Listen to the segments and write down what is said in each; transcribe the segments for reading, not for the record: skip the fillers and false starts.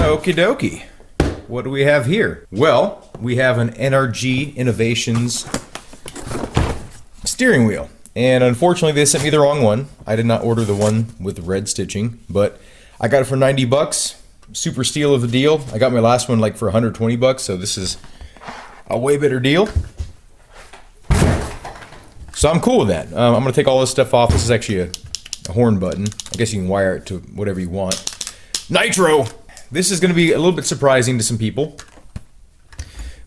Okie dokie. What do we have here? Well, we have an NRG Innovations steering wheel. And unfortunately, they sent me the wrong one. I did not order the one with red stitching, but I got it for 90 bucks. Super steal of the deal. I got my last one like for 120 bucks, so this is a way better deal. So I'm cool with that. I'm gonna take all this stuff off. This is actually a horn button. I guess you can wire it to whatever you want. Nitro! This is gonna be a little bit surprising to some people,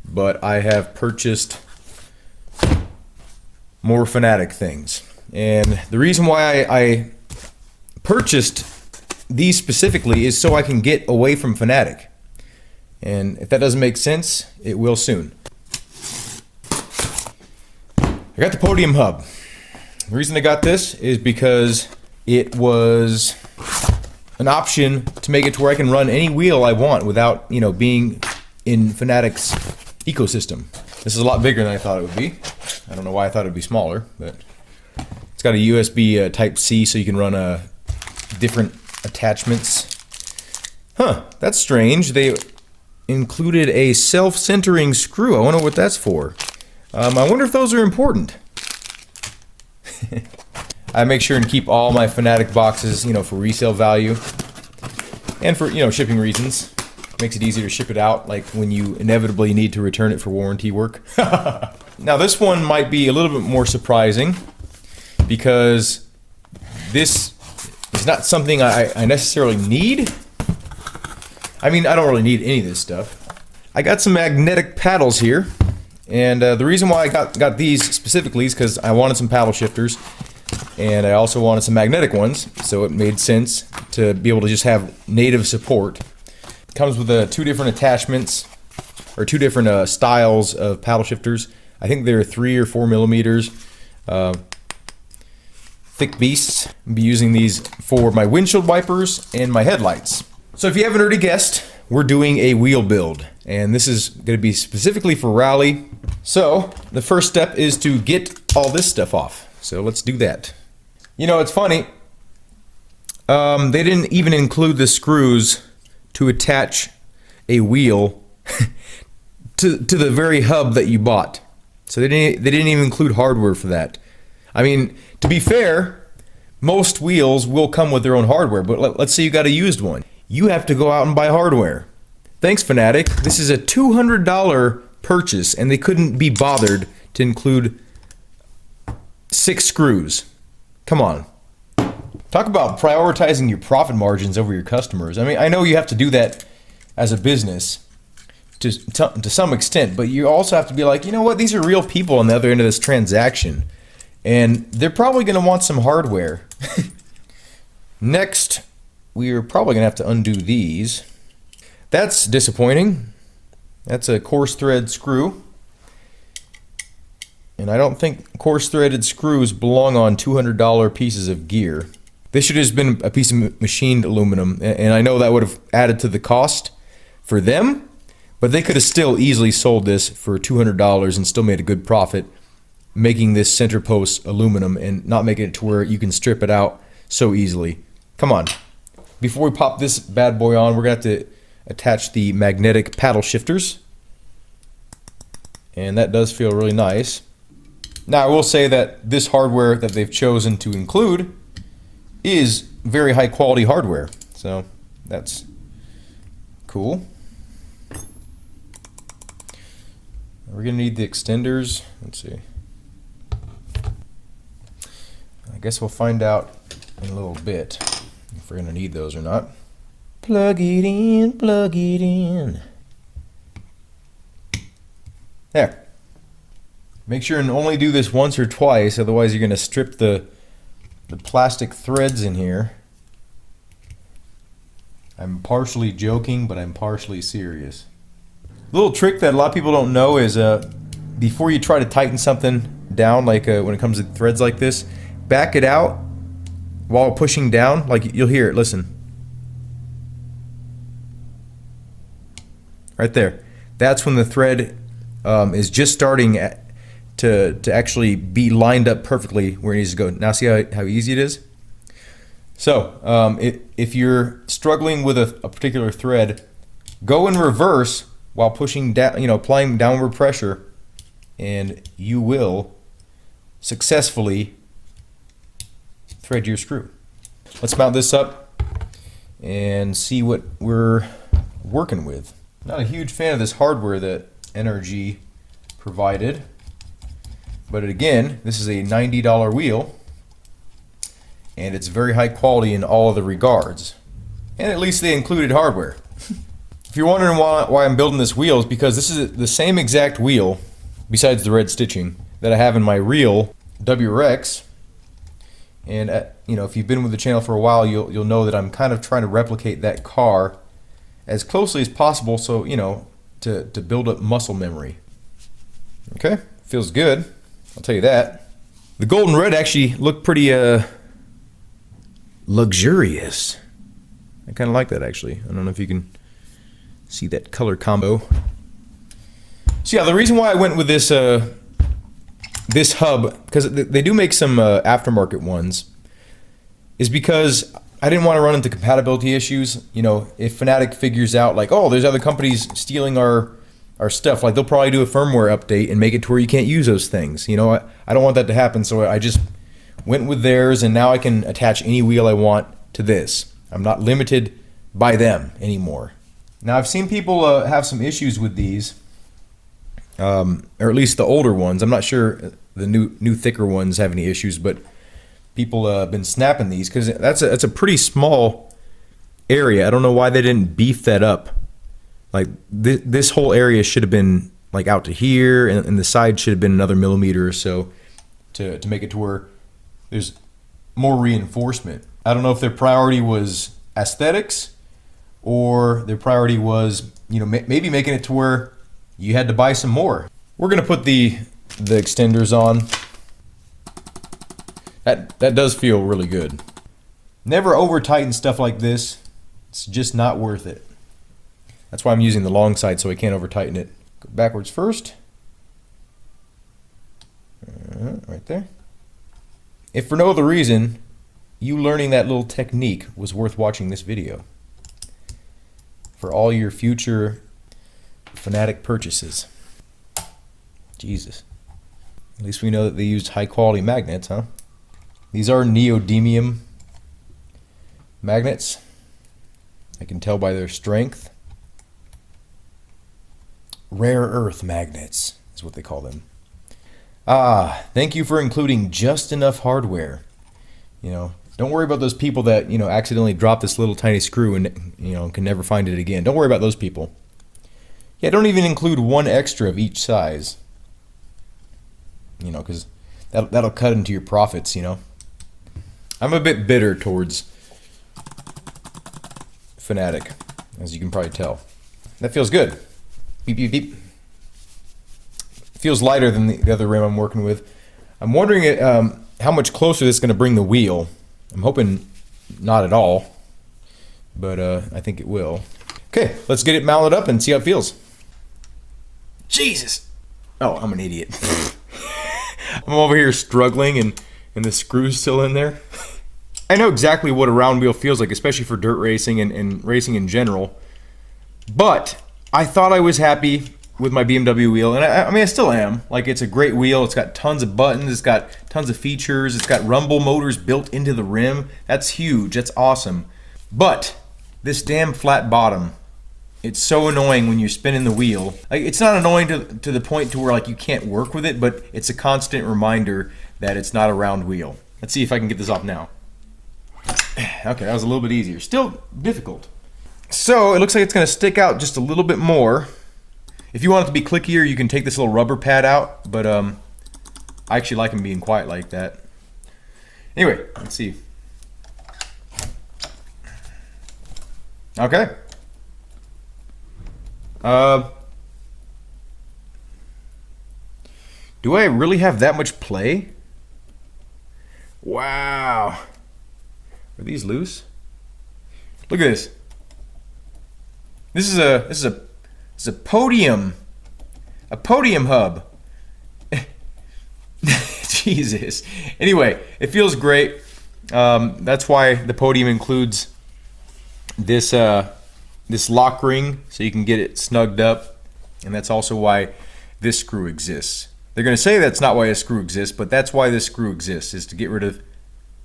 but I have purchased more Fanatec things. And the reason why I purchased these specifically is so I can get away from Fanatec. And if that doesn't make sense, it will soon. I got the podium hub. The reason I got this is because it was an option to make it to where I can run any wheel I want without, you know, being in Fanatec's ecosystem. This is a lot bigger than I thought it would be. I don't know why I thought it would be smaller, but it's got a USB Type-C, so you can run different attachments. Huh, that's strange. They included a self-centering screw. I wonder what that's for. I wonder if those are important. I make sure and keep all my Fanatec boxes, you know, for resale value and for, you know, shipping reasons. Makes it easier to ship it out, like when you inevitably need to return it for warranty work. Now this one might be a little bit more surprising because this is not something I necessarily need. I mean, I don't really need any of this stuff. I got some magnetic paddles here, and the reason why I got these specifically is because I wanted some paddle shifters, and I also wanted some magnetic ones, so it made sense to be able to just have native support. It comes with two different attachments, or two different styles of paddle shifters. I think they're 3 or 4 millimeters. Thick beasts. I'll be using these for my windshield wipers and my headlights. So if you haven't already guessed, we're doing a wheel build, and this is going to be specifically for rally. So the first step is to get all this stuff off. So let's do that. You know, it's funny. They didn't even include the screws to attach a wheel to the very hub that you bought. So they didn't even include hardware for that. I mean, to be fair, most wheels will come with their own hardware, but let's say you got a used one. You have to go out and buy hardware. Thanks, Fanatec. This is a $200 purchase, and they couldn't be bothered to include 6 screws. Come on. Talk about prioritizing your profit margins over your customers. I mean, I know you have to do that as a business to some extent, but you also have to be like, you know what, these are real people on the other end of this transaction, and they're probably going to want some hardware. Next, we're probably going to have to undo these. That's disappointing. That's a coarse thread screw. And I don't think coarse threaded screws belong on $200 pieces of gear. This should have just been a piece of machined aluminum, and I know that would have added to the cost for them, but they could have still easily sold this for $200 and still made a good profit, making this center post aluminum and not making it to where you can strip it out so easily. Come on. Before we pop this bad boy on, we're going to have to attach the magnetic paddle shifters. And that does feel really nice. Now, I will say that this hardware that they've chosen to include is very high quality hardware. So that's cool. We're going to need the extenders. Let's see. I guess we'll find out in a little bit if we're going to need those or not. Plug it in, plug it in. There. Make sure and only do this once or twice, otherwise you're going to strip the plastic threads in here. I'm partially joking, but I'm partially serious. A little trick that a lot of people don't know is before you try to tighten something down, like when it comes to threads like this, back it out while pushing down. Like you'll hear it, listen. Right there. That's when the thread is just starting to actually be lined up perfectly where it needs to go. Now see how easy it is? So if you're struggling with a particular thread, Go in reverse while pushing down, applying downward pressure, and you will successfully thread your screw. Let's mount this up and see what we're working with. Not a huge fan of this hardware that NRG provided, but again, this is a $90 wheel, and it's very high quality in all other regards. And at least they included hardware. If you're wondering why I'm building this wheel, it's because this is the same exact wheel, besides the red stitching, that I have in my real WRX. And if you've been with the channel for a while, you'll know that I'm kind of trying to replicate that car as closely as possible, so to build up muscle memory. Okay, feels good, I'll tell you that. The gold and red actually look pretty luxurious. I kind of like that, actually. I don't know if you can see that color combo. So yeah, the reason why I went with this this hub, because they do make some aftermarket ones, is because I didn't want to run into compatibility issues. If Fanatec figures out like, oh, there's other companies stealing our stuff, like they'll probably do a firmware update and make it to where you can't use those things. I don't want that to happen, so I just went with theirs, and now I can attach any wheel I want to this. I'm not limited by them anymore. Now, I've seen people have some issues with these, or at least the older ones. I'm not sure the new thicker ones have any issues, but people have been snapping these because that's a pretty small area. I don't know why they didn't beef that up. Like this whole area should have been like out to here, and the side should have been another millimeter or so to make it to where there's more reinforcement. I don't know if their priority was aesthetics, or their priority was, maybe making it to where you had to buy some more. We're gonna put the extenders on. That does feel really good. Never over tighten stuff like this. It's just not worth it. That's why I'm using the long side, so I can't over tighten it. Go backwards first. Right there. If for no other reason, you learning that little technique was worth watching this video. For all your future Fanatec purchases. Jesus. At least we know that they used high quality magnets, huh? These are neodymium magnets. I can tell by their strength. Rare earth magnets is what they call them. Thank you for including just enough hardware. Don't worry about those people that, accidentally drop this little tiny screw and, can never find it again. Don't worry about those people. Yeah, don't even include one extra of each size. Because that'll cut into your profits, I'm a bit bitter towards Fanatec, as you can probably tell. That feels good. Beep, beep, beep. Feels lighter than the other rim I'm working with. I'm wondering how much closer this is going to bring the wheel. I'm hoping not at all, but I think it will. Okay, let's get it mounted up and see how it feels. Jesus! Oh, I'm an idiot. I'm over here struggling and the screw's still in there. I know exactly what a round wheel feels like, especially for dirt racing and racing in general. But I thought I was happy with my BMW wheel, and I mean I still am. Like, it's a great wheel. It's got tons of buttons. It's got tons of features. It's got rumble motors built into the rim. That's huge. That's awesome. But this damn flat bottom, it's so annoying when you're spinning the wheel. Like, it's not annoying to the point to where like you can't work with it, but it's a constant reminder that it's not a round wheel. Let's see if I can get this off now. Okay, that was a little bit easier. Still difficult. So it looks like it's going to stick out just a little bit more. If you want it to be clickier, you can take this little rubber pad out, but I actually like them being quiet like that. Anyway, let's see. Okay. Do I really have that much play? Wow. Are these loose? Look at this. This is a podium hub. Jesus. Anyway, it feels great. That's why the podium includes this this lock ring so you can get it snugged up, and that's also why this screw exists. They're going to say that's not why a screw exists, but that's why this screw exists, is to get rid of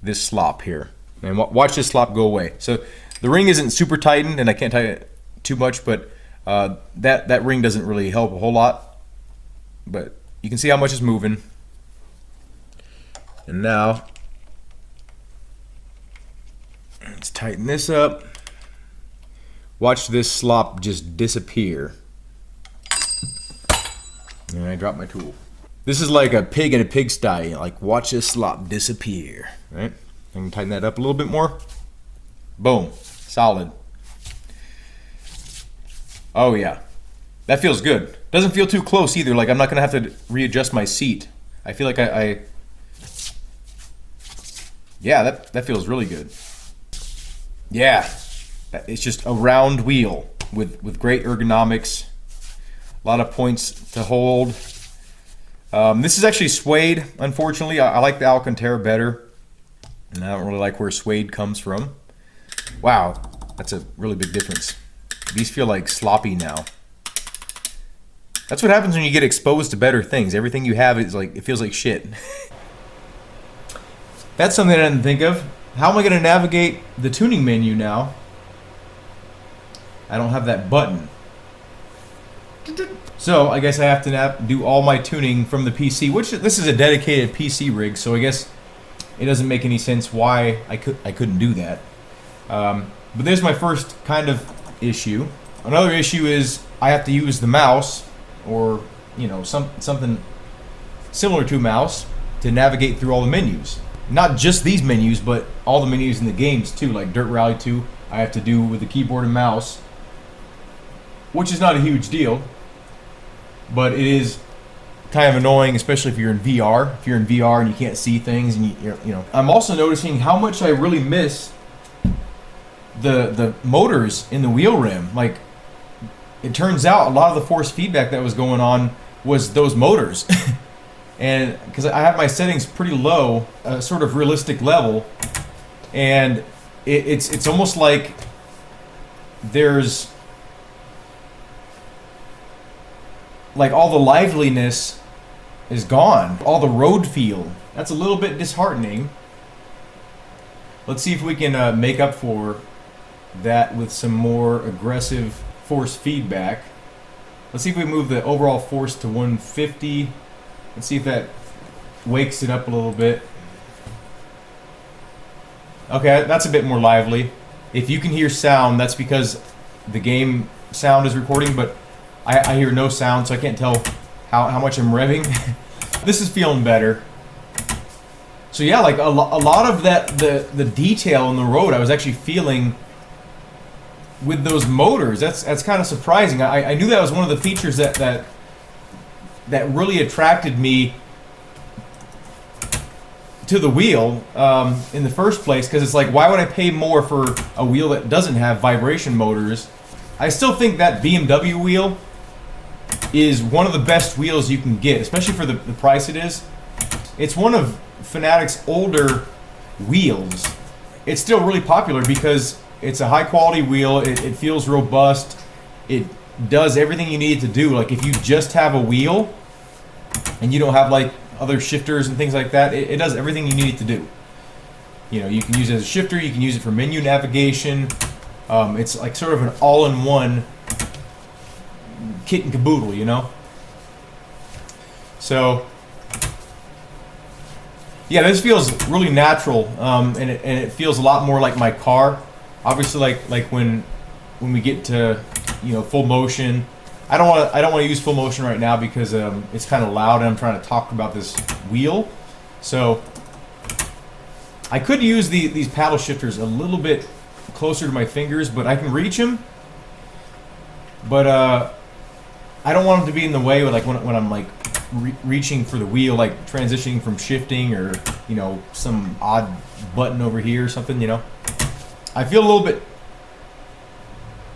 this slop here. And watch this slop go away. So the ring isn't super tightened, and I can't tighten it too much, but that ring doesn't really help a whole lot. But you can see how much is moving. And now, let's tighten this up. Watch this slop just disappear. And I dropped my tool. This is like a pig in a pigsty. Like, watch this slop disappear. Right? I can tighten that up a little bit more. Boom. Solid. Oh yeah. That feels good. Doesn't feel too close either. Like, I'm not going to have to readjust my seat. I feel like yeah, that feels really good. Yeah. It's just a round wheel with great ergonomics. A lot of points to hold. This is actually suede, unfortunately. I like the Alcantara better. And I don't really like where suede comes from. Wow, that's a really big difference. These feel like sloppy now. That's what happens when you get exposed to better things. Everything you have is like, it feels like shit. That's something I didn't think of. How am I going to navigate the tuning menu now? I don't have that button. So I guess I have to do all my tuning from the PC, which this is a dedicated PC rig, so I guess it doesn't make any sense why I couldn't do that. But there's my first kind of issue. Another issue is I have to use the mouse, or you know, something similar to a mouse, to navigate through all the menus. Not just these menus, but all the menus in the games too, like Dirt Rally 2. I have to do with the keyboard and mouse, which is not a huge deal, but it is kind of annoying, especially if you're in VR. If you're in VR and you can't see things, and you know. I'm also noticing how much I really miss the motors in the wheel rim. Like, it turns out a lot of the force feedback that was going on was those motors. And because I have my settings pretty low, a sort of realistic level, and it's almost like there's like all the liveliness is gone, all the road feel. That's a little bit disheartening. Let's see if we can make up for that with some more aggressive force feedback. Let's see if we move the overall force to 150. Let's see if that wakes it up a little bit. Okay, that's a bit more lively. If you can hear sound, that's because the game sound is recording, but I hear no sound, so I can't tell how much I'm revving. This is feeling better. So yeah, like a lot of that, the detail in the road, I was actually feeling with those motors. That's kind of surprising. I knew that was one of the features that really attracted me to the wheel in the first place, because it's like, why would I pay more for a wheel that doesn't have vibration motors? I still think that BMW wheel is one of the best wheels you can get, especially for the price it is. It's one of Fanatec's older wheels. It's still really popular because it's a high quality wheel. It feels robust. It does everything you need it to do. Like, if you just have a wheel and you don't have like other shifters and things like that, it does everything you need it to do. You know, you can use it as a shifter, you can use it for menu navigation. It's like sort of an all-in-one kit and caboodle, you know? So yeah, this feels really natural, and it feels a lot more like my car. Obviously, like when we get to, you know, full motion. I don't want to use full motion right now because it's kind of loud and I'm trying to talk about this wheel. So I could use these paddle shifters a little bit closer to my fingers, but I can reach them. But I don't want them to be in the way like when I'm like reaching for the wheel, like transitioning from shifting, or you know, some odd button over here or something. You know, I feel a little bit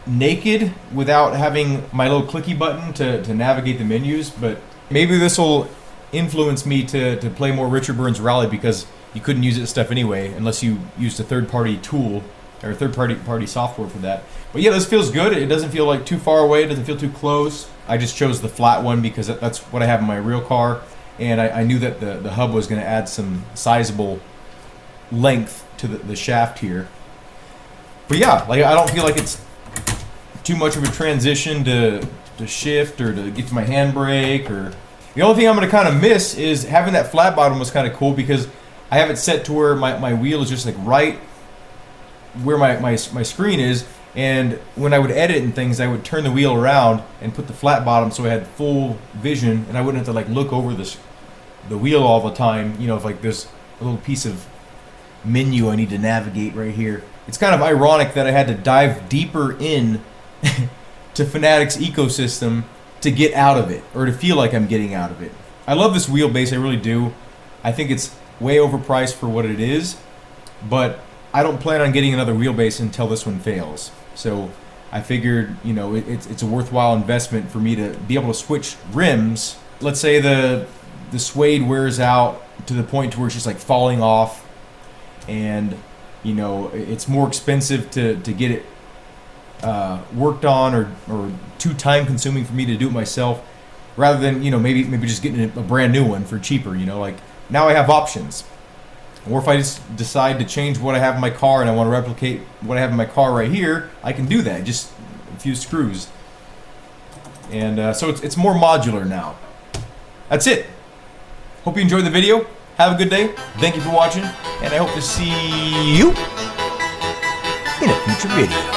naked without having my little clicky button to navigate the menus, but maybe this will influence me to play more Richard Burns Rally, because you couldn't use this stuff anyway unless you used a third-party tool or third-party software for that. But yeah, this feels good. It doesn't feel like too far away. It doesn't feel too close. I just chose the flat one because that's what I have in my real car, and I knew that the hub was going to add some sizable length to the shaft here. But yeah, like I don't feel like it's too much of a transition to shift or to get to my handbrake. Or the only thing I'm going to kind of miss is having that flat bottom was kind of cool because I have it set to where my wheel is just like right where my screen is, and when I would edit and things, I would turn the wheel around and put the flat bottom so I had full vision and I wouldn't have to like look over the wheel all the time. You know, if like there's a little piece of menu I need to navigate right here. It's kind of ironic that I had to dive deeper in to Fanatec's ecosystem to get out of it, or to feel like I'm getting out of it. I love this wheelbase, I really do. I think it's way overpriced for what it is, but I don't plan on getting another wheelbase until this one fails. So I figured, you know, it's a worthwhile investment for me to be able to switch rims. Let's say the suede wears out to the point to where it's just like falling off, and you know it's more expensive to get it worked on, or too time consuming for me to do it myself, rather than, you know, maybe just getting a brand new one for cheaper. You know, like now I have options. Or if I just decide to change what I have in my car and I want to replicate what I have in my car right here, I can do that. Just a few screws. And so it's more modular now. That's it. Hope you enjoyed the video. Have a good day. Thank you for watching. And I hope to see you in a future video.